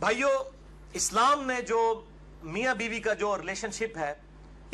بھائیو، اسلام نے جو میاں بیوی کا جو ریلیشن شپ ہے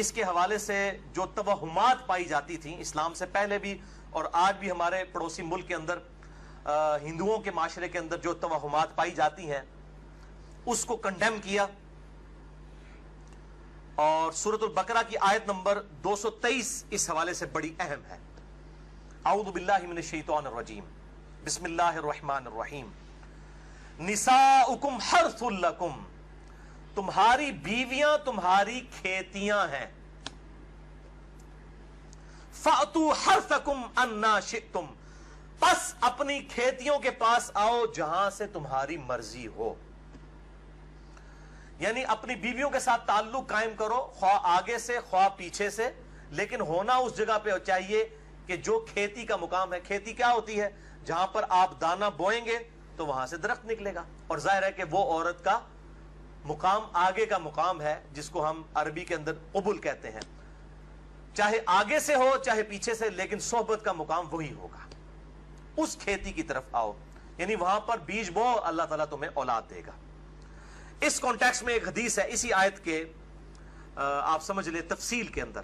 اس کے حوالے سے جو توہمات پائی جاتی تھیں اسلام سے پہلے بھی اور آج بھی ہمارے پڑوسی ملک کے اندر ہندوؤں کے معاشرے کے اندر جو توہمات پائی جاتی ہیں اس کو کنڈیم کیا. اور سورۃ البقرہ کی آیت نمبر 223 اس حوالے سے بڑی اہم ہے. اعوذ باللہ من الشیطان الرجیم، بسم اللہ الرحمن الرحیم. نساؤکم حرث لکم، تمہاری بیویاں تمہاری کھیتیاں ہیں. فأتوا حرثکم انا شئتم، پس اپنی کھیتیوں کے پاس آؤ جہاں سے تمہاری مرضی ہو. یعنی اپنی بیویوں کے ساتھ تعلق قائم کرو، خواہ آگے سے خواہ پیچھے سے، لیکن ہونا اس جگہ پہ چاہیے کہ جو کھیتی کا مقام ہے. کھیتی کیا ہوتی ہے؟ جہاں پر آپ دانہ بوئیں گے تو وہاں سے درخت نکلے گا، اور ظاہر ہے کہ وہ عورت کا مقام آگے کا مقام ہے جس کو ہم عربی کے اندر قبل کہتے ہیں. چاہے آگے سے ہو چاہے پیچھے سے، لیکن صحبت کا مقام وہی ہوگا. اس کھیتی کی طرف آؤ، یعنی وہاں پر بیج بو، اللہ تعالیٰ تمہیں اولاد دے گا. اس کانٹیکس میں ایک حدیث ہے اسی آیت کے، آپ سمجھ لیں تفصیل کے اندر،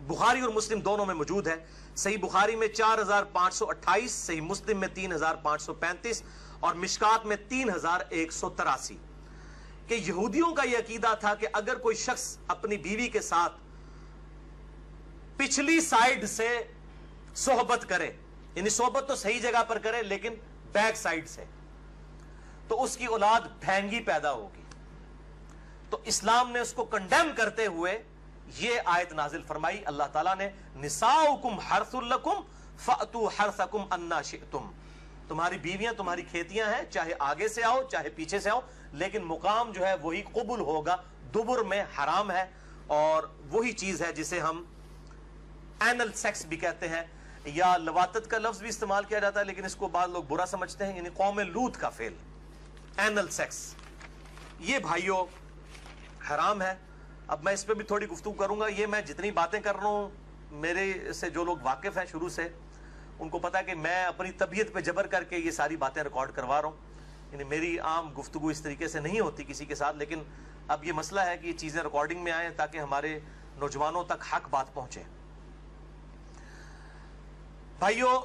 بخاری اور مسلم دونوں میں موجود ہے. صحیح بخاری میں 4528، صحیح مسلم میں 3535 اور مشکات میں 3183، کہ یہودیوں کا یہ عقیدہ تھا کہ اگر کوئی شخص اپنی بیوی کے ساتھ پچھلی سائیڈ سے صحبت کرے، یعنی صحبت تو صحیح جگہ پر کرے لیکن بیک سائیڈ سے، تو اس کی اولاد بھینگی پیدا ہوگی. تو اسلام نے اس کو کنڈیم کرتے ہوئے یہ آیت نازل فرمائی. اللہ تعالیٰ نے نساؤکم حرث لکم فأتوا حرثکم انا شئتم، تمہاری بیویاں تمہاری کھیتیاں ہیں، چاہے آگے سے آؤ چاہے پیچھے سے آؤ، لیکن مقام جو ہے وہی قبل ہوگا. دبر میں حرام ہے، اور وہی چیز ہے جسے ہم اینل سیکس بھی کہتے ہیں، یا لواطت کا لفظ بھی استعمال کیا جاتا ہے لیکن اس کو بعض لوگ برا سمجھتے ہیں، یعنی قوم لوط کا فعل اینل سیکس. یہ بھائیوں حرام ہے. اب میں اس پہ بھی تھوڑی گفتگو کروں گا. یہ میں جتنی باتیں کر رہا ہوں، میرے سے جو لوگ واقف ہیں شروع سے ان کو پتا ہے کہ میں اپنی طبیعت پہ جبر کر کے یہ ساری باتیں ریکارڈ کروا رہا ہوں. یعنی میری عام گفتگو اس طریقے سے نہیں ہوتی کسی کے ساتھ، لیکن اب یہ مسئلہ ہے کہ یہ چیزیں ریکارڈنگ میں آئیں تاکہ ہمارے نوجوانوں تک حق بات پہنچے. بھائیوں،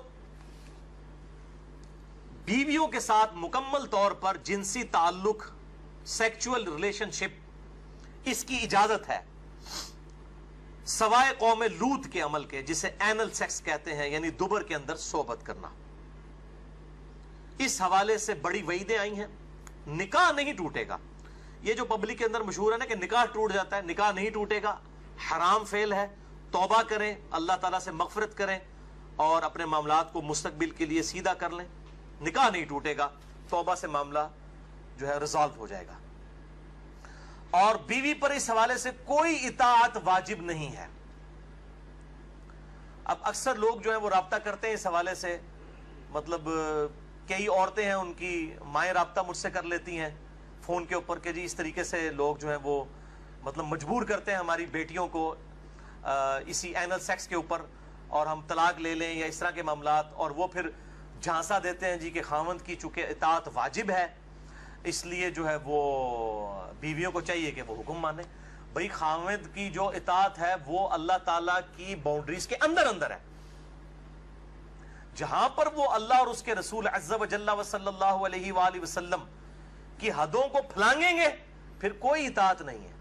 بیویوں کے ساتھ مکمل طور پر جنسی تعلق، سیکچول ریلیشن شپ، اس کی اجازت ہے سوائے قوم لوط کے عمل کے، جسے اینل سیکس کہتے ہیں، یعنی دبر کے اندر صحبت کرنا. اس حوالے سے بڑی وعیدیں آئی ہیں. نکاح نہیں ٹوٹے گا. یہ جو پبلک کے اندر مشہور ہے نا کہ نکاح ٹوٹ جاتا ہے، نکاح نہیں ٹوٹے گا. حرام فعل ہے. توبہ کریں، اللہ تعالیٰ سے مغفرت کریں اور اپنے معاملات کو مستقبل کے لیے سیدھا کر لیں. نکاح نہیں ٹوٹے گا. توبہ سے معاملہ جو ہے ریزالو ہو جائے گا. اور بیوی پر اس حوالے سے کوئی اطاعت واجب نہیں ہے. اب اکثر لوگ جو ہیں وہ رابطہ کرتے ہیں اس حوالے سے، مطلب کئی عورتیں ہیں ان کی مائیں رابطہ مجھ سے کر لیتی ہیں فون کے اوپر کہ جی اس طریقے سے لوگ جو ہیں وہ مطلب مجبور کرتے ہیں ہماری بیٹیوں کو اسی اینل سیکس کے اوپر، اور ہم طلاق لے لیں یا اس طرح کے معاملات، اور وہ پھر جھانسا دیتے ہیں جی کہ خاوند کی چونکہ اطاعت واجب ہے اس لیے جو ہے وہ بیویوں کو چاہیے کہ وہ حکم مانے. بھئی خاوند کی جو اطاعت ہے وہ اللہ تعالیٰ کی باؤنڈریز کے اندر اندر ہے. جہاں پر وہ اللہ اور اس کے رسول عز و جل و صلی اللہ علیہ وآلہ وسلم کی حدوں کو پھلانگیں گے پھر کوئی اطاعت نہیں ہے.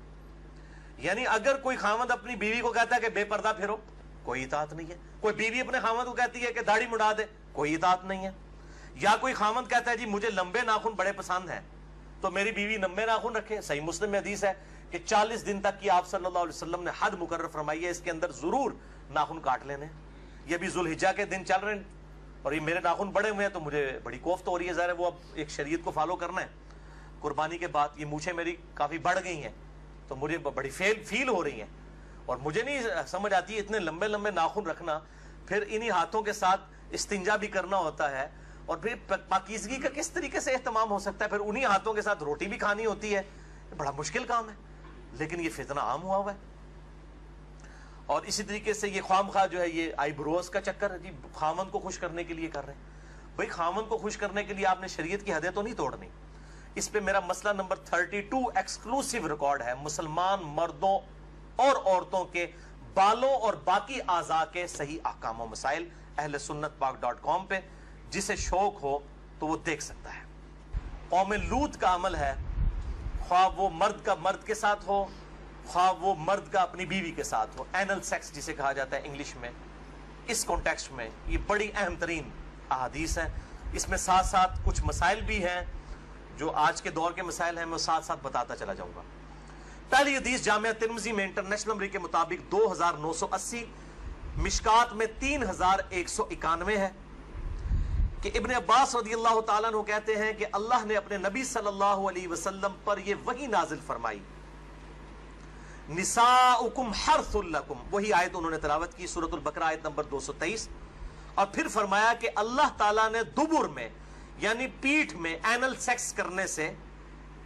یعنی اگر کوئی خاوند اپنی بیوی کو کہتا ہے کہ بے پردہ پھرو، کوئی اطاعت نہیں ہے. کوئی بیوی اپنے خاوند کو کہتی ہے کہ داڑھی مڑا دے، کوئی اطاعت نہیں ہے. یا کوئی خاوند کہتا ہے جی مجھے لمبے ناخن بڑے پسند ہیں تو میری بیوی لمبے ناخن رکھے. صحیح مسلم میں حدیث ہے کہ 40 دن تک کی آپ صلی اللہ علیہ وسلم نے حد مقرر فرمائی ہے، اس کے اندر ضرور ناخن کاٹ لینے. یہ بھی ذوالحجہ کے دن چل رہے ہیں اور یہ میرے ناخن بڑے ہوئے ہیں تو مجھے بڑی کوفت ہو رہی ہے. ظاہر ہے وہ اب ایک شریعت کو فالو کرنا ہے. قربانی کے بعد یہ مونچھیں میری کافی بڑھ گئی ہیں تو مجھے بڑی فیل ہو رہی ہیں، اور مجھے نہیں سمجھ آتی اتنے لمبے لمبے ناخن رکھنا. پھر انہی ہاتھوں کے ساتھ استنجا بھی کرنا ہوتا ہے، اور پھر پاکیزگی کا کس طریقے سے اہتمام ہو سکتا ہے؟ پھر انہی ہاتھوں کے ساتھ روٹی بھی کھانی ہوتی ہے. بڑا مشکل کام ہے، لیکن یہ فتنہ عام ہوا ہوا ہے. اور اسی طریقے سے یہ خواہ مخواہ جو ہے یہ آئی بروز کا چکر ہے جی، خامند کو خوش کرنے کے لیے کر رہے ہیں. بھائی خامند کو خوش کرنے کے لیے آپ نے شریعت کی حدیں تو نہیں توڑنی. اس پہ میرا مسئلہ نمبر 32 ایکسکلوسیو ریکارڈ ہے، مسلمان مردوں اور عورتوں کے بالوں اور باقی اعضاء کے صحیح احکام و مسائل، اہل سنت پاک.com پہ، جسے شوق ہو تو وہ دیکھ سکتا ہے۔ قوم لوط کا عمل ہے، خواہ وہ مرد کا مرد کے ساتھ ہو، خواہ وہ مرد کا اپنی بیوی کے ساتھ ہو، اینل سیکس جسے کہا جاتا ہے انگلش میں، اس کانٹیکسٹ میں یہ بڑی اہم ترین احادیث ہیں۔ اس میں ساتھ ساتھ کچھ مسائل بھی ہیں جو آج کے دور کے مسائل ہیں، میں ساتھ ساتھ بتاتا چلا جاؤں گا۔ پہلی حدیث جامعہ ترمذی میں انٹرنیشنل نمبر کے مطابق 2980، مشکات میں 3191 ہے کہ ابن عباس رضی اللہ تعالیٰ عنہ کہتے ہیں کہ اللہ نے اپنے نبی صلی اللہ علیہ وسلم پر یہ وحی نازل فرمائی، نساؤکم حرث لکم، وہی آیت انہوں نے تلاوت کی، سورۃ البقرہ آیت نمبر 223، اور پھر فرمایا کہ اللہ تعالیٰ نے دبر میں یعنی پیٹھ میں اینل سیکس کرنے سے،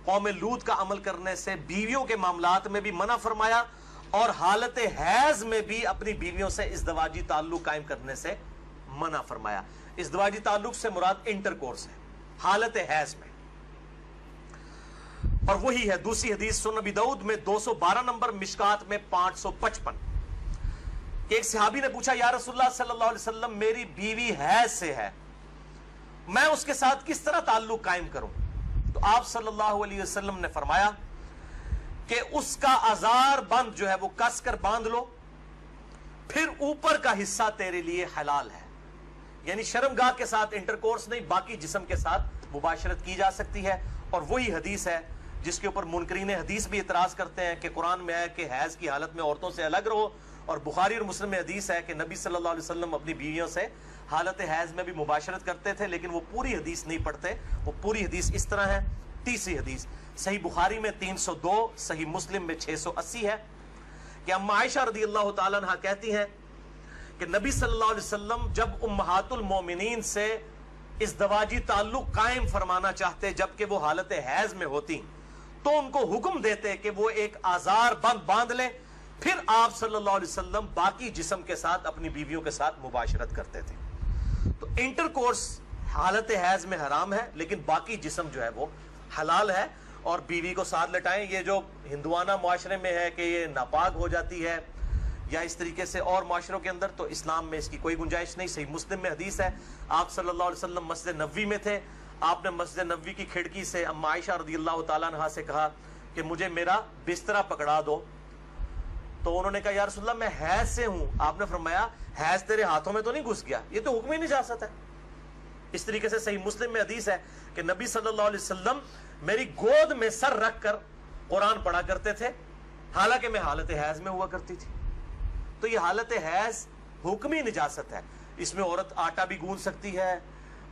قوم لوط کا عمل کرنے سے، بیویوں کے معاملات میں بھی منع فرمایا، اور حالت حیض میں بھی اپنی بیویوں سے ازدواجی تعلق قائم کرنے سے منع فرمایا۔ ازدواجی تعلق سے مراد انٹرکورس ہے حالت حیض میں، اور وہی ہے دوسری حدیث سنن ابی داؤد میں 212 نمبر، مشکات میں 555۔ ایک صحابی نے پوچھا یا رسول اللہ صلی اللہ علیہ وسلم، میری بیوی حیض سے ہے، میں اس کے ساتھ کس طرح تعلق قائم کروں؟ تو آپ صلی اللہ علیہ وسلم نے فرمایا کہ اس کا ازار بند جو ہے وہ کس کر باندھ لو، پھر اوپر کا حصہ تیرے لیے حلال ہے، یعنی شرمگاہ کے ساتھ انٹرکورس نہیں، باقی جسم کے ساتھ مباشرت کی جا سکتی ہے۔ اور وہی حدیث ہے جس کے اوپر منکرین حدیث بھی اعتراض کرتے ہیں کہ قرآن میں ہے کہ حیض کی حالت میں عورتوں سے الگ رہو، اور بخاری اور مسلم میں حدیث ہے کہ نبی صلی اللہ علیہ وسلم اپنی بیویوں سے حالت حیض میں بھی مباشرت کرتے تھے، لیکن وہ پوری حدیث نہیں پڑھتے، وہ پوری حدیث اس طرح ہے۔ تیسری حدیث صحیح بخاری میں 302، صحیح مسلم میں 680 ہے کہ اما عائشہ رضی اللہ تعالیٰ عنہ کہتی ہیں کہ نبی صلی اللہ علیہ وسلم جب امہات المومنین سے ازدواجی تعلق قائم فرمانا چاہتے جبکہ وہ حالت حیض میں ہوتی، تو ان کو حکم دیتے کہ وہ ایک آزار بند باندھ لیں، پھر آپ صلی اللہ علیہ وسلم باقی جسم کے ساتھ اپنی بیویوں کے ساتھ مباشرت کرتے تھے۔ تو انٹرکورس حالت حیض میں حرام ہے، لیکن باقی جسم جو ہے وہ حلال ہے، اور بیوی کو ساتھ لٹائیں، یہ جو ہندوانہ معاشرے میں ہے کہ یہ ناپاک ہو جاتی ہے، یا اس طریقے سے اور معاشروں کے اندر، تو اسلام میں اس کی کوئی گنجائش نہیں۔ صحیح مسلم میں حدیث ہے، آپ صلی اللہ علیہ وسلم مسجد نبوی میں تھے، آپ نے مسجد نبوی کی کھڑکی سے اما عائشہ رضی اللہ تعالیٰ عنہ سے کہا کہ مجھے میرا بسترا پکڑا دو، تو انہوں نے کہا یا رسول اللہ میں حیض سے ہوں، آپ نے فرمایا حیض تیرے ہاتھوں میں تو نہیں گھس گیا، یہ تو حکم ہی نجاست ہے۔ اس طریقے سے صحیح مسلم میں حدیث ہے کہ نبی صلی اللہ علیہ وسلم میری گود میں سر رکھ کر قرآن پڑھا کرتے تھے، حالانکہ میں حالت حیض میں ہوا کرتی تھی۔ تو یہ حالت حیض حکمی نجاست ہے، اس میں عورت آٹا بھی گوندھ سکتی ہے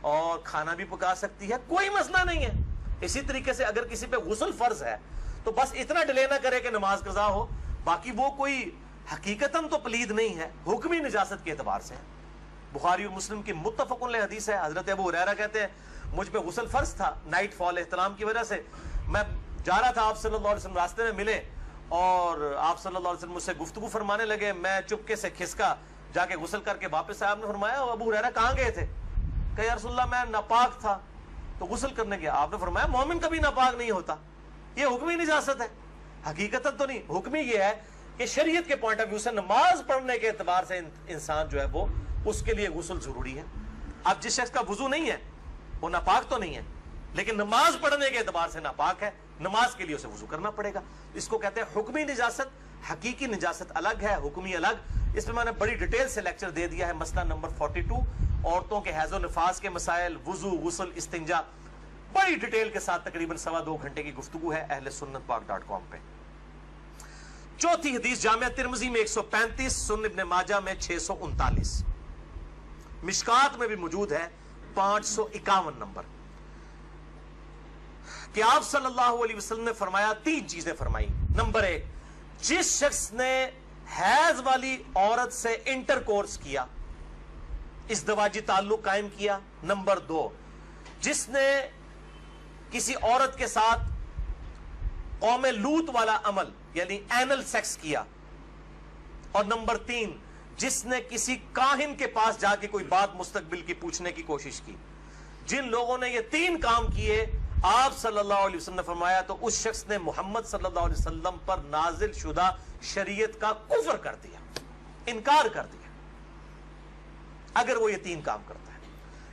اور کھانا بھی پکا سکتی ہے، کوئی مسئلہ نہیں ہے۔ اسی طریقے سے اگر کسی پہ غسل فرض ہے تو بس اتنا ڈیلے نہ کرے کہ نماز قضا ہو، باقی وہ کوئی حقیقتاً تو پلید نہیں ہے، حکمی نجاست کے اعتبار سے۔ بخاری اور مسلم کی متفق علیہ حدیث ہے، حضرت ابو ہریرہ کہتے ہیں مجھ پہ غسل فرض تھا، نائٹ فال احتلام کی وجہ سے میں جا رہا تھا، آپ صلی اللہ علیہ وسلم راستے میں ملے اور آپ صلی اللہ علیہ وسلم مجھ سے گفتگو فرمانے لگے، میں چپکے سے کھسکا جا کے غسل کر کے واپس آیا۔ آپ نے فرمایا ابو ہریرہ کہاں گئے تھے؟ کہ یا رسول اللہ میں ناپاک تھا تو غسل کرنے گیا۔ آپ نے فرمایا مومن کبھی ناپاک نہیں ہوتا، یہ حکمی نجاست ہے، حقیقتاً تو نہیں۔ حکمی یہ ہے کہ شریعت کے پوائنٹ آف ویو سے نماز پڑھنے کے اعتبار سے انسان جو ہے وہ اس کے لیے غسل ضروری ہے۔ اب جس شخص کا وضو نہیں ہے وہ ناپاک تو نہیں ہے، لیکن نماز پڑھنے کے اعتبار سے ناپاک ہے، نماز کے لیے اسے وضو کرنا پڑے گا۔ اس کو کہتے ہیں حکمی نجاست، حقیقی نجاست الگ ہے، حکمی الگ۔ اس میں میں نے بڑی ڈیٹیل سے لیکچر دے دیا ہے، مسئلہ نمبر 42، عورتوں کے حیض و نفاس کے مسائل، وضو، غسل، استنجا، بڑی ڈیٹیل کے ساتھ تقریباً 2.25 گھنٹے کی گفتگو ہے اہل سنت پاک.com پہ۔ چوتھی حدیث جامعہ ترمذی میں 135، سنن ابن ماجہ میں 639، مشکات میں بھی موجود ہے 551 نمبر، کہ آپ صلی اللہ علیہ وسلم نے فرمایا، 3 چیزیں فرمائی۔ نمبر 1، جس شخص نے حیض والی عورت سے انٹرکورس کیا، ازدواجی تعلق قائم کیا۔ نمبر 2، جس نے کسی عورت کے ساتھ قوم لوط والا عمل یعنی اینل سیکس کیا۔ اور نمبر 3، جس نے کسی کاہن کے پاس جا کے کوئی بات مستقبل کی پوچھنے کی کوشش کی۔ جن لوگوں نے یہ 3 کام کیے آپ صلی اللہ علیہ وسلم نے فرمایا تو اس شخص نے محمد صلی اللہ علیہ وسلم پر نازل شدہ شریعت کا کفر کر دیا، انکار کر دیا، اگر وہ یہ تین کام کرتا ہے۔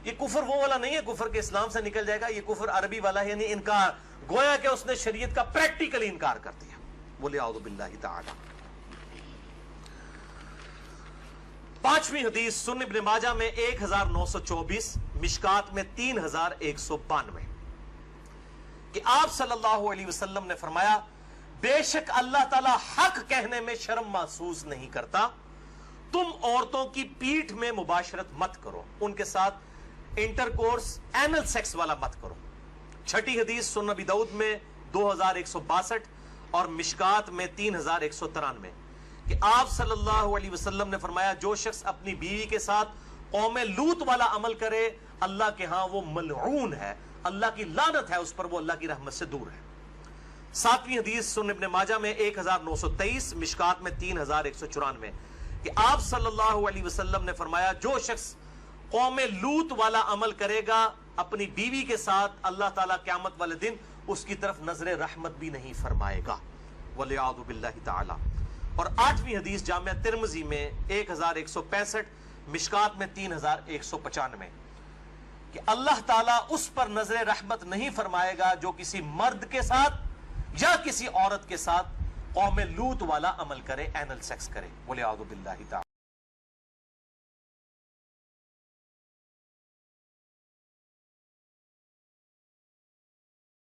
یہ کفر وہ والا نہیں ہے کفر کے اسلام سے نکل جائے گا، یہ کفر عربی والا ہے، یعنی انکار، گویا کہ اس نے شریعت کا پریکٹیکلی انکار کر دیا۔ بولے اعوذ باللہ تعالی۔ پانچویں حدیث سنن ابن ماجہ میں 1924، مشکات میں 3192، کہ آپ صلی اللہ علیہ وسلم نے فرمایا بے شک اللہ تعالیٰ حق کہنے میں شرم محسوس نہیں کرتا، تم عورتوں کی پیٹھ میں مباشرت مت کرو، ان کے ساتھ انٹرکورس اینل سیکس والا مت کرو۔ چھٹی حدیث سنن ابی داؤد میں 2162 اور مشکات میں 3193، کہ آپ صلی اللہ علیہ وسلم نے فرمایا جو شخص اپنی بیوی کے ساتھ قوم لوط والا عمل کرے اللہ کے ہاں وہ ملعون ہے، اللہ کی لعنت ہے اس پر، وہ اللہ کی رحمت سے دور ہے۔ ساتویں حدیث سنن ابن ماجہ میں 1923، مشکات میں 3194، کہ آپ صلی اللہ علیہ وسلم نے فرمایا جو شخص قوم لوط والا عمل کرے گا اپنی بیوی کے ساتھ اللہ تعالیٰ قیامت والے دن اس کی طرف نظر رحمت بھی نہیں فرمائے گا، وَلِعَاذُ بِاللَّهِ تَعَالَى۔ اور آٹھویں حدیث جامعہ ترمذی میں 1165، مشکات میں 3195، کہ اللہ تعالیٰ اس پر نظر رحمت نہیں فرمائے گا جو کسی مرد کے ساتھ یا کسی عورت کے ساتھ قوم لوط والا عمل کرے، اینل سیکس کرے، وَلِعَاذُ بِاللَّهِ تَعَالَى۔